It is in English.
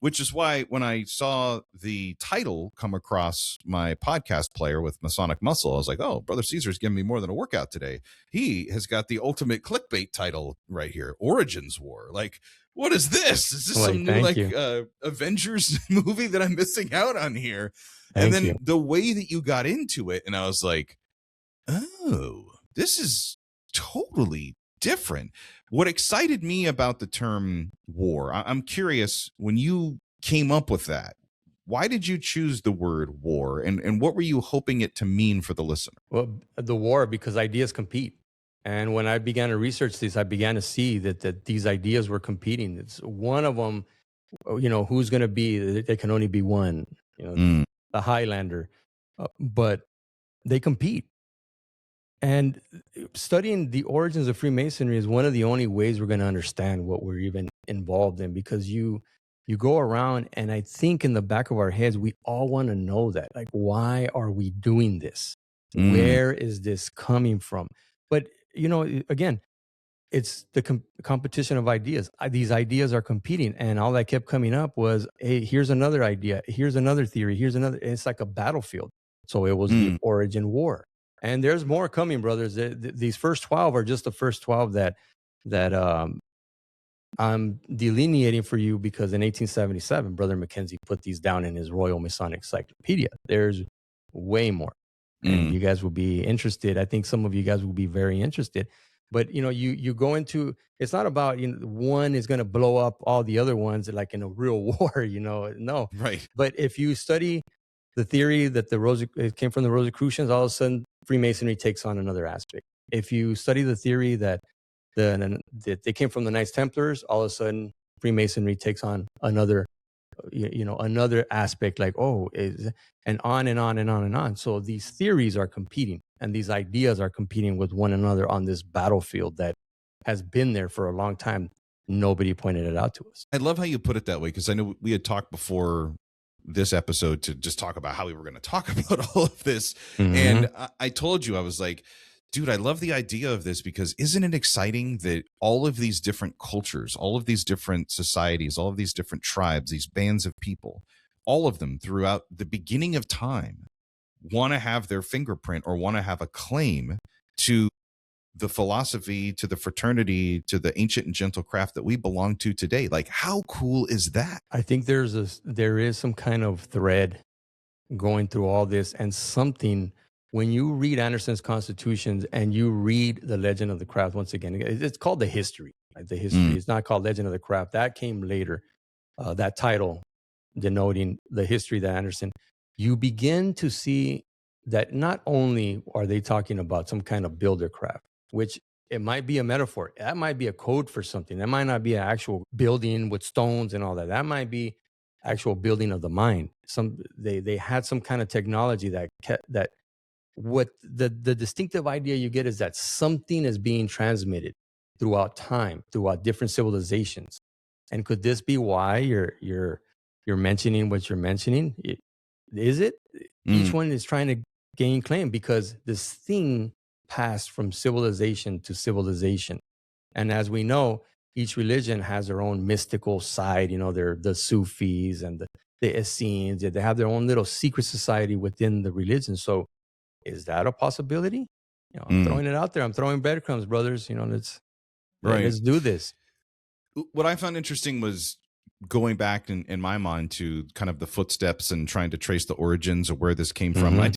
Which is why when I saw the title come across my podcast player with Masonic Muscle, I was like, oh, Brother Cesar's giving me more than a workout today. He has got the ultimate clickbait title right here, Origins War. Like, what is this? Is this some new Avengers movie that I'm missing out on here? And then the way that you got into it, and I was like, oh, this is totally different. What excited me about the term war, I'm curious, when you came up with that, why did you choose the word war, and what were you hoping it to mean for the listener? Well, the war, because ideas compete. And when I began to research this, I began to see that these ideas were competing. It's one of them, who's going to be, there can only be one, the Highlander, but they compete. And studying the origins of Freemasonry is one of the only ways we're going to understand what we're even involved in, because you go around, and I think in the back of our heads, we all want to know that, like, why are we doing this? Where is this coming from? But, again, it's the competition of ideas. These ideas are competing, and all that kept coming up was, hey, here's another idea. Here's another theory. Here's another. It's like a battlefield. So it was the origin war. And there's more coming, brothers. These first 12 are just the first 12 that I'm delineating for you, because in 1877, Brother Mackenzie put these down in his Royal Masonic Encyclopedia. There's way more. And you guys will be interested. I think some of you guys will be very interested. But, you go into, it's not about, one is going to blow up all the other ones like in a real war, no. Right. But if you study the theory that it came from the Rosicrucians, all of a sudden Freemasonry takes on another aspect. If you study the theory that they came from the Knights Templars, all of a sudden Freemasonry takes on another, another aspect, like, and on and on and on and on. So these theories are competing, and these ideas are competing with one another on this battlefield that has been there for a long time. Nobody pointed it out to us. I love how you put it that way, because I know we had talked before this episode to just talk about how we were going to talk about all of this. And I told you, I was like, dude, I love the idea of this, because isn't it exciting that all of these different cultures, all of these different societies, all of these different tribes, these bands of people, all of them throughout the beginning of time want to have their fingerprint or want to have a claim to the philosophy, to the fraternity, to the ancient and gentle craft that we belong to today. Like, how cool is that? I think there is some kind of thread going through all this, and something, when you read Anderson's Constitutions and you read the Legend of the Craft, once again, it's called the history. Right? The history. It's not called Legend of the Craft. That came later. That title denoting the history that Anderson. You begin to see that not only are they talking about some kind of builder craft, which it might be a metaphor. That might be a code for something. That might not be an actual building with stones and all that. That might be actual building of the mind. They had some kind of technology that what the distinctive idea you get is that something is being transmitted throughout time, throughout different civilizations. And could this be why you're mentioning what you're mentioning? Is it? Each one is trying to gain claim, because this thing passed from civilization to civilization. And as we know, each religion has their own mystical side. They're the Sufis and the Essenes. They have their own little secret society within the religion. So is that a possibility? I'm throwing it out there. I'm throwing breadcrumbs, brothers. Let's do this. What I found interesting was going back in my mind to kind of the footsteps and trying to trace the origins of where this came from.